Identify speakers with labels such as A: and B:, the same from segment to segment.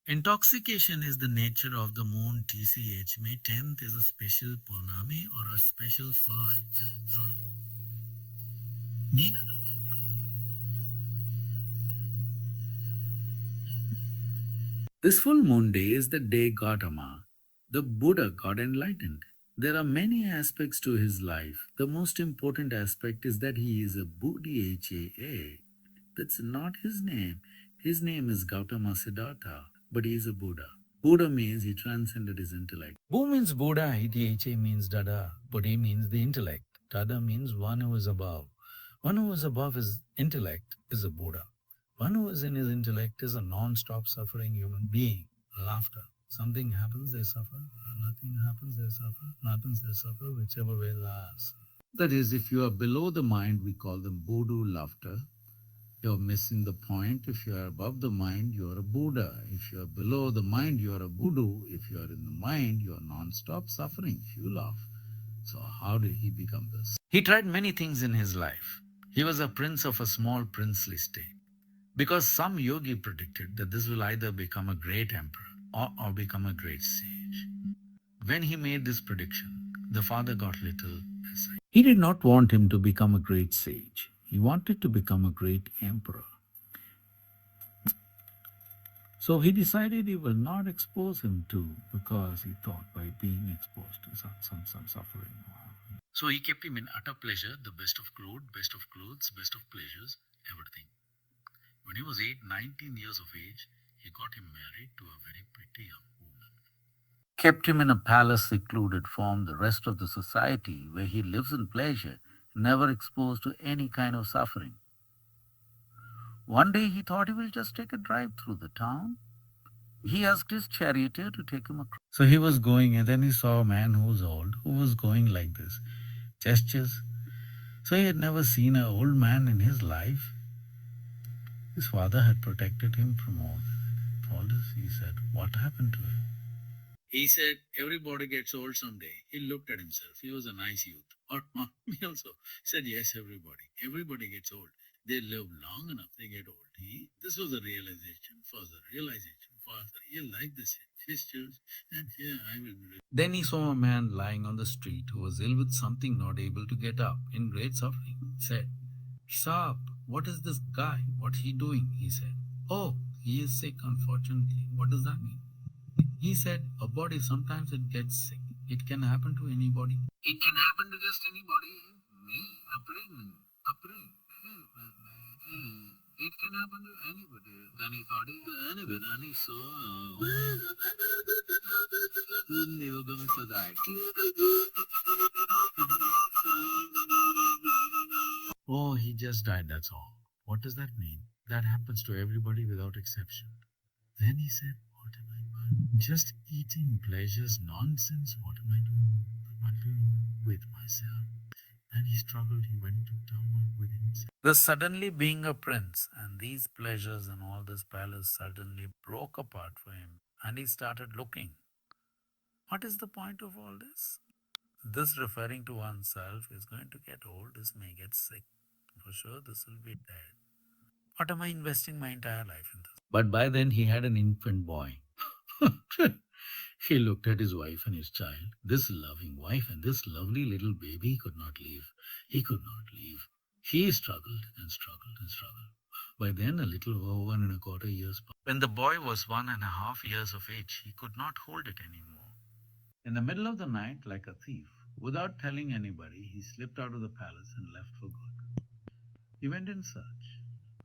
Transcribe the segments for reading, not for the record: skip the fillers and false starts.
A: Intoxication is the nature of the moon TCH. May 10th is a special Pournami or a special fast. This full moon day is the day Gautama, the Buddha, got enlightened. There are many aspects to his life. The most important aspect is that he is a Buddha. That's not his name. His name is Gautama Siddhartha, but he is a Buddha. Buddha means he transcended his intellect. Bu means Buddha, Hidha means Dada, Buddhi means the intellect. Dada means one who is above. One who is above his intellect is a Buddha. One who is in his intellect is a non-stop suffering human being. Laughter. Something happens, they suffer. Nothing happens, they suffer. Happens, they suffer, whichever way lasts. That is, if you are below the mind, we call them Voodoo laughter. You're missing the point. If you are above the mind, you are a Buddha. If you are below the mind, you are a Voodoo. If you are in the mind, you are non-stop suffering. You laugh. So how did he become this? He tried many things in his life. He was a prince of a small princely state. Because some yogi predicted that this will either become a great emperor or become a great sage. When he made this prediction, the father got little excited. He did not want him to become a great sage. He wanted to become a great emperor. So he decided he will not expose him to, because he thought by being exposed to some suffering. So he kept him in utter pleasure, the best of clothes, best of pleasures, everything. When he was 19 years of age, he got him married to a very pretty young woman. Kept him in a palace secluded from the rest of the society where he lives in pleasure, never exposed to any kind of suffering. One day he thought he will just take a drive through the town. He asked his charioteer to take him across. So he was going, and then he saw a man who was old, who was going like this, gestures. So he had never seen an old man in his life. His father had protected him from all this. He said, "What happened to him?" He said, "Everybody gets old someday." He looked at himself. He was a nice youth. Or not me also. He said, "Yes, everybody. Everybody gets old. They live long enough, they get old." This was a realization. Father, realization. Father, you like this gestures, and here I will be. Then he saw a man lying on the street who was ill with something, not able to get up, in great suffering. He said, "Sharp, what is this guy? What's he doing?" He said, "Oh, he is sick, unfortunately." "What does that mean?" He said, "A body, sometimes it gets sick. It can happen to anybody. It can happen to just anybody. Me, a pregnant, a pregnant. It can happen to anybody." Then he thought, anybody, and he saw. Then they were going for that. Oh, he just died, that's all. What does that mean? That happens to everybody without exception. Then he said, "What am I doing? Just eating pleasures, nonsense. What am I doing? What am I doing with myself?" And he struggled, he went to turmoil within himself. The suddenly being a prince, and these pleasures and all this palace suddenly broke apart for him, and he started looking. What is the point of all this? This referring to oneself is going to get old, this may get sick. For sure, this will be dead. What am I investing my entire life in this? But by then he had an infant boy. He looked at his wife and his child. This loving wife and this lovely little baby he could not leave. He could not leave. He struggled and struggled and struggled. By then, a little over 1.25 years passed. When the boy was 1.5 years of age, he could not hold it anymore. In the middle of the night, like a thief, without telling anybody, he slipped out of the palace and left for good. He went in search.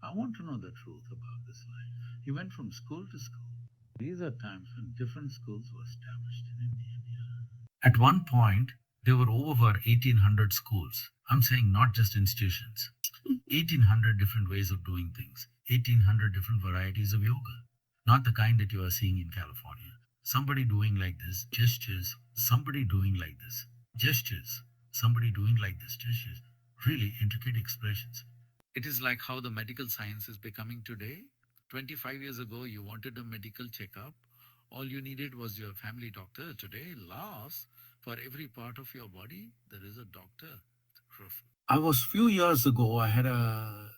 A: I want to know the truth about this life. He went from school to school. These are times when different schools were established in India. At one point, there were over 1,800 schools. I'm saying not just institutions. 1,800 different ways of doing things. 1,800 different varieties of yoga. Not the kind that you are seeing in California. Somebody doing like this, gestures. Somebody doing like this, gestures. Somebody doing like this, gestures. Really intricate expressions. It is like how the medical science is becoming today. 25 years ago, you wanted a medical checkup. All you needed was your family doctor. Today, laughs for every part of your body, there is a doctor. I was few years ago, I had a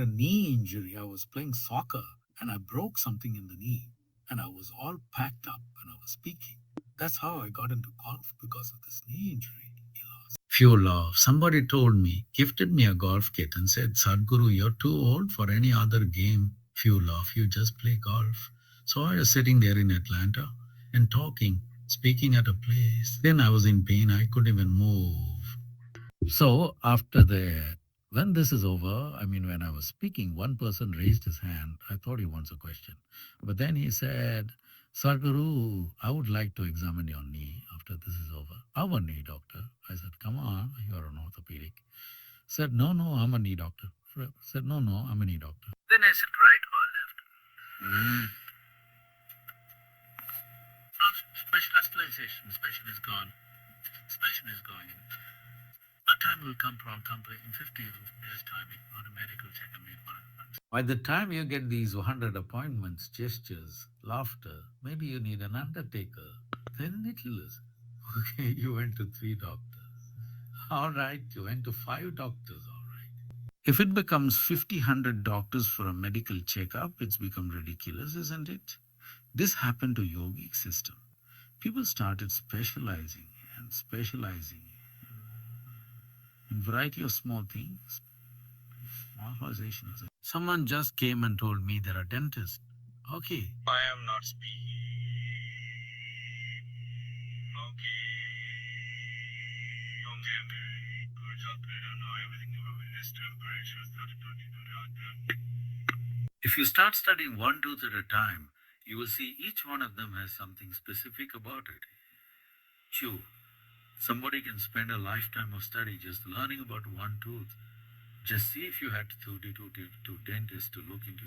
A: knee injury. I was playing soccer and I broke something in the knee. and I was all packed up when I was speaking. That's how I got into golf because of this knee injury. Few love. Somebody told me, gifted me a golf kit and said, Sadhguru, you're too old for any other game. Few love, you just play golf. So I was sitting there in Atlanta and talking, speaking at a place. Then I was in pain. I couldn't even move. So after when this is over, I mean, when I was speaking, one person raised his hand. I thought he wants a question. But then he said, Sadhguru, I would like to examine your knee after this is over. Our knee doctor. I said, come on, you're an orthopedic. Said, no, no, I'm a knee doctor. Said, no, no, I'm a knee doctor. Then I said, right or left? No, specialization. Special is gone. Special is going. A time will come from complete in 50 years' time, not a medical checkup. By the time you get these 100 appointments, gestures, laughter, maybe you need an undertaker. Then little is. Okay, you went to 3 doctors. All right, you went to 5 doctors. All right. If it becomes 50, 100 doctors for a medical checkup, it's become ridiculous, isn't it? This happened to yogic system. People started specializing and specializing in variety of small things. Normalization. Someone just came and told me they're a dentist. Okay. I am not speaking. Okay. If you start studying one tooth at a time, you will see each one of them has something specific about it. Chew. Somebody can spend a lifetime of study just learning about one tooth. Just see if you had to dentists to look into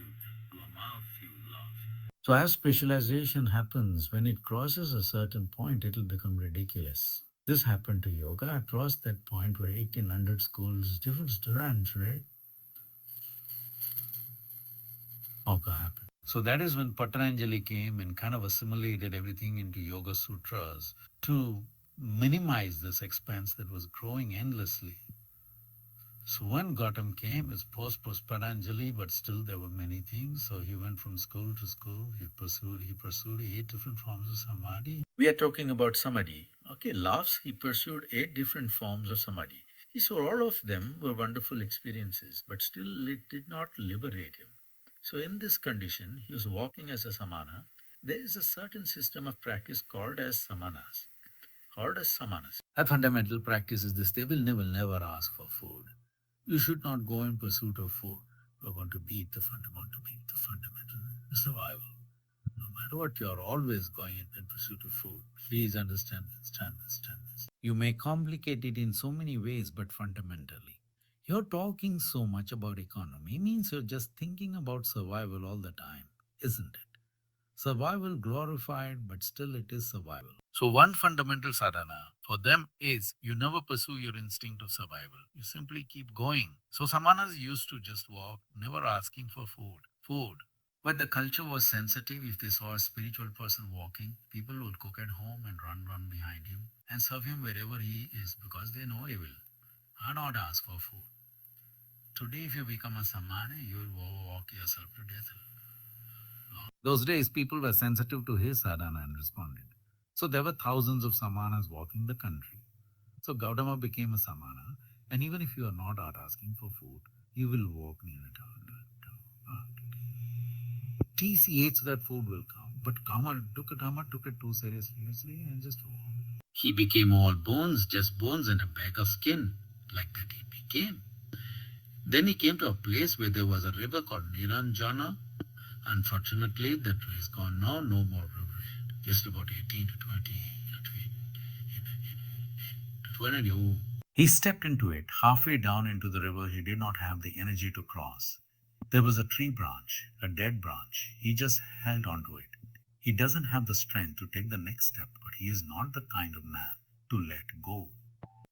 A: your mouth, you will laugh. So as specialization happens, when it crosses a certain point, it'll become ridiculous. This happened to yoga. I crossed that point where 1800 schools, different strands, right? Yoga happened. So that is when Patanjali came and kind of assimilated everything into Yoga Sutras to minimize this expanse that was growing endlessly. So when Gautam came, his post was Patanjali, but still there were many things. So he went from school to school. He pursued 8 different forms of samadhi. We are talking about samadhi. Okay, laughs, he pursued 8 different forms of samadhi. So all of them were wonderful experiences, but still it did not liberate him. So in this condition, he was walking as a samana. There is a certain system of practice called as samanas. A fundamental practice is this: they will never ask for food. You should not go in pursuit of food. You want to beat the fundamental, survival. No matter what, you are always going in pursuit of food. Please understand this. You may complicate it in so many ways, but fundamentally, you're talking so much about economy means you're just thinking about survival all the time, isn't it? Survival glorified, but still it is survival. So one fundamental sadhana for them is you never pursue your instinct of survival. You simply keep going. So samanas used to just walk, never asking for food. But the culture was sensitive. If they saw a spiritual person walking, people would cook at home and run behind him and serve him wherever he is because they know he will. I not ask for food. Today, if you become a samana, you will walk yourself to death. Those days, people were sensitive to his sadhana and responded. So there were thousands of samanas walking the country. So Gautama became a samana, and even if you are not out asking for food, you will walk near it. TCH that food will come. But Kama took it too seriously and just walked. He became all bones, just bones and a bag of skin. Like that he became. Then he came to a place where there was a river called Niranjana. Unfortunately, that is gone now, no more river. Just about 18 to 20. He stepped into it. Halfway down into the river, he did not have the energy to cross. There was a tree branch, a dead branch. He just held onto it. He doesn't have the strength to take the next step, but he is not the kind of man to let go.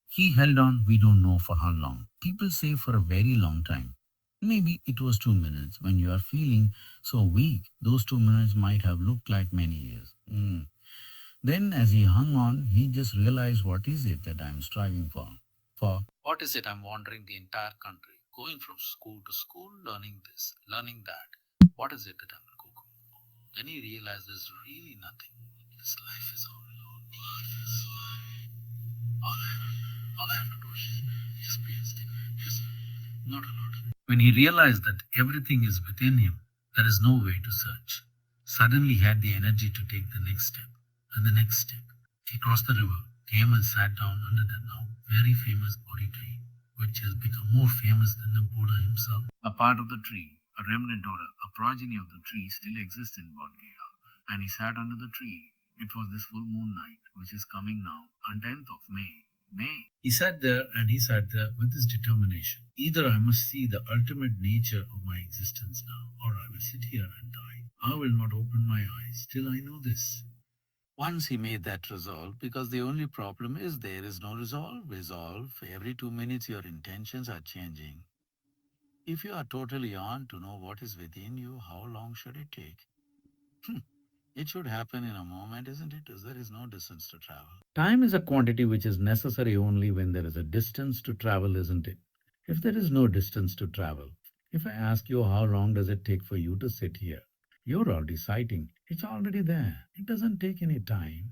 A: He held on, we don't know for how long. People say for a very long time. Maybe it was 2 minutes. When you are feeling so weak, those 2 minutes might have looked like many years. Then as he hung on, he just realized, what is it that I'm striving for? What is it I'm wandering the entire country, going from school to school, learning this, learning that. What is it that I'm going to go? Then he realized there's really nothing. This life is all alone. Life is all I have to do is just be a stick. Just not a lot. When he realized that everything is within him, there is no way to search. Suddenly he had the energy to take the next step and the next step. He crossed the river, came and sat down under the now very famous Bodhi tree, which has become more famous than the Buddha himself. A part of the tree, a remnant or a progeny of the tree still exists in Bodh Gaya, and he sat under the tree. It was this full moon night, which is coming now, on 10th of May. He sat there and he sat there with his determination. Either I must see the ultimate nature of my existence now, or I will sit here and die. I will not open my eyes till I know this. Once he made that resolve, because the only problem is there is no resolve. Resolve. Every 2 minutes your intentions are changing. If you are totally on to know what is within you, how long should it take? It should happen in a moment, isn't it? As there is no distance to travel. Time is a quantity which is necessary only when there is a distance to travel, isn't it? If there is no distance to travel, if I ask you how long does it take for you to sit here, you're already citing. It's already there. It doesn't take any time.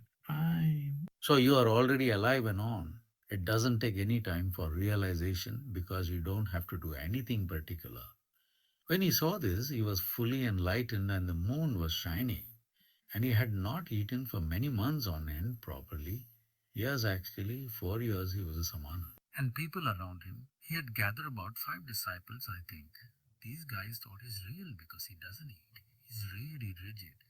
A: So you are already alive and on. It doesn't take any time for realization because you don't have to do anything particular. When he saw this, he was fully enlightened and the moon was shining. And he had not eaten for many months on end properly. Yes, actually, 4 years he was a samana. And people around him, he had gathered about 5 disciples, I think. These guys thought he's real because he doesn't eat. He's really rigid.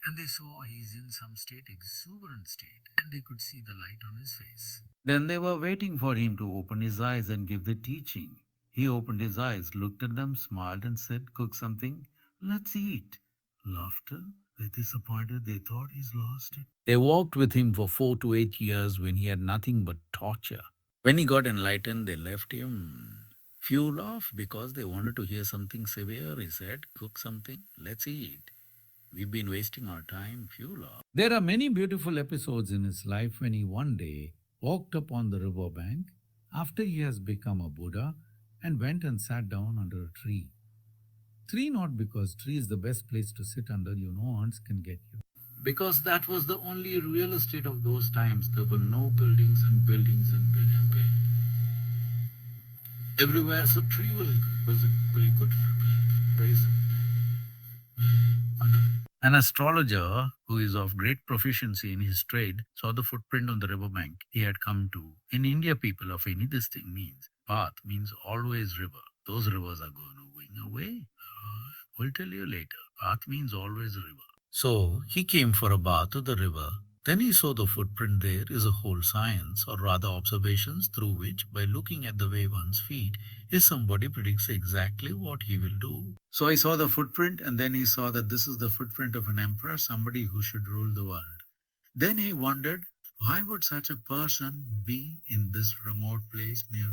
A: And they saw he's in some state, exuberant state, and they could see the light on his face. Then they were waiting for him to open his eyes and give the teaching. He opened his eyes, looked at them, smiled, and said, "Cook something. Let's eat." Laughter. They're disappointed. They thought he's lost it. They walked with him for 4 to 8 years when he had nothing but torture. When he got enlightened, they left him. Few laughed because they wanted to hear something severe. He said, "Cook something. Let's eat. We've been wasting our time, few laughed." There are many beautiful episodes in his life when he one day walked up on the river bank after he has become a Buddha and went and sat down under a tree. Tree not because tree is the best place to sit under, ants can get you. Because that was the only real estate of those times. There were no buildings and buildings and everywhere. So tree was a very good place. An astrologer who is of great proficiency in his trade saw the footprint on the riverbank he had come to. In India, people of any this thing means. Path means always river. Those rivers are going away. We'll tell you later. Path means always river. So he came for a bath to the river. Then he saw the footprint there is a whole science, or rather observations, through which, by looking at the way one's feet, is somebody predicts exactly what he will do. So he saw the footprint, and then he saw that this is the footprint of an emperor, somebody who should rule the world. Then he wondered, why would such a person be in this remote place near?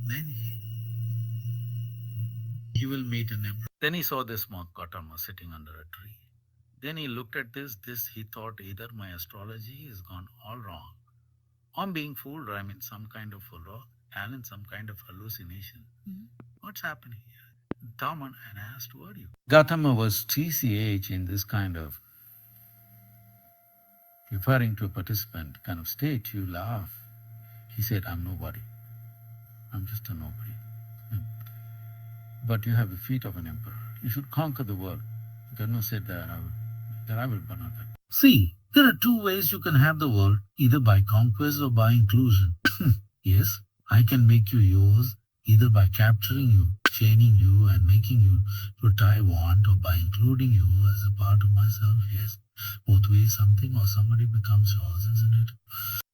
A: Then he will meet an emperor. Then he saw this monk Gautama sitting under a tree. Then he looked at this, he thought either my astrology has gone all wrong. I'm being fooled, or I'm in some kind of furor and in some kind of hallucination. What's happening here? Daman and asked, who are you? Gautama was TCH in this kind of referring to a participant kind of state. You laugh. He said, I'm nobody. I'm just a nobody. But you have the feet of an emperor. You should conquer the world. Karna said that I will burn out. See, there are two ways you can have the world, either by conquest or by inclusion. Yes, I can make you yours, either by capturing you, chaining you, and making you what I want, or by including you as a part of myself. Yes, both ways something or somebody becomes yours, isn't it?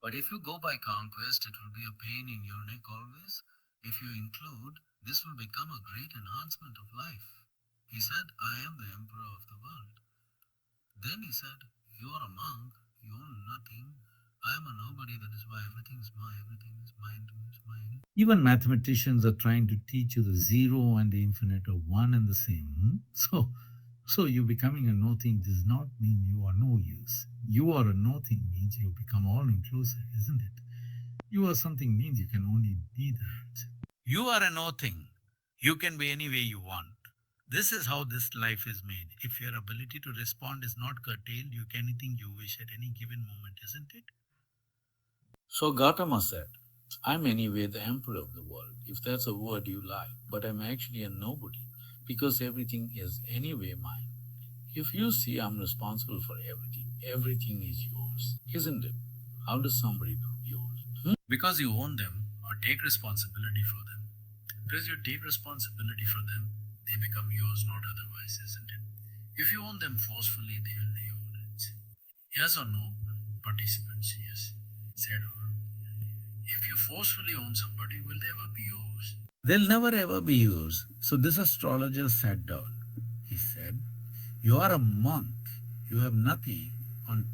A: But if you go by conquest, it will be a pain in your neck always. If you include, this will become a great enhancement of life. He said, I am the emperor of the world. Then he said, you are a monk, you own nothing. I am a nobody, that is why everything is mine, everything is mine, is mine. Even mathematicians are trying to teach you the zero and the infinite are one and the same. So you becoming a nothing does not mean you are no use. You are a nothing means you become all inclusive, isn't it? You are something means you can only be that. You are a nothing. You can be any way you want. This is how this life is made. If your ability to respond is not curtailed, you can anything you wish at any given moment, isn't it? So Gautama said, I'm anyway the emperor of the world, if that's a word you like, but I'm actually a nobody, because everything is anyway mine. If you see I'm responsible for everything, everything is yours, isn't it? How does somebody prove yours? Because you own them or take responsibility for them. Because you take responsibility for them, they become yours, not otherwise, isn't it? If you own them forcefully, they will be yours. Yes or no? Participants, yes. Said or if you forcefully own somebody, will they ever be yours? They'll never ever be yours. So this astrologer sat down. He said, you are a monk. You have nothing on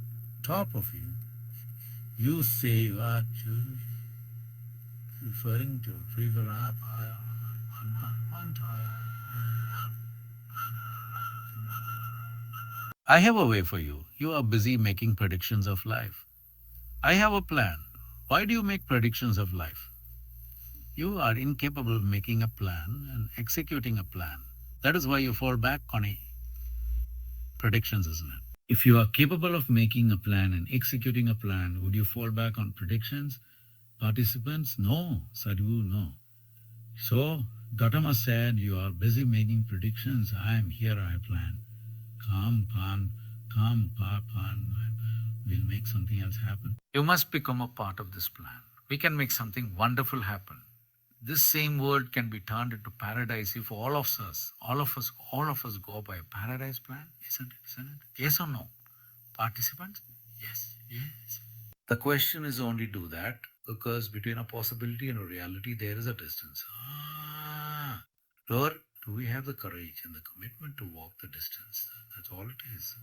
A: top of you. You say you are referring to I have a way for you. You are busy making predictions of life. I have a plan. Why do you make predictions of life? You are incapable of making a plan and executing a plan. That is why you fall back on predictions, isn't it? If you are capable of making a plan and executing a plan, would you fall back on predictions? Participants? No. Sadhu, no. So, Gautama said, you are busy making predictions. I am here, I plan. Come, pan. We'll make something else happen. You must become a part of this plan. We can make something wonderful happen. This same world can be turned into paradise if all of us go by a paradise plan, isn't it? Isn't it? Yes or no? Participants? Yes, yes. The question is only do that because between a possibility and a reality there is a distance. Or do we have the courage and the commitment to walk the distance? That's all it is.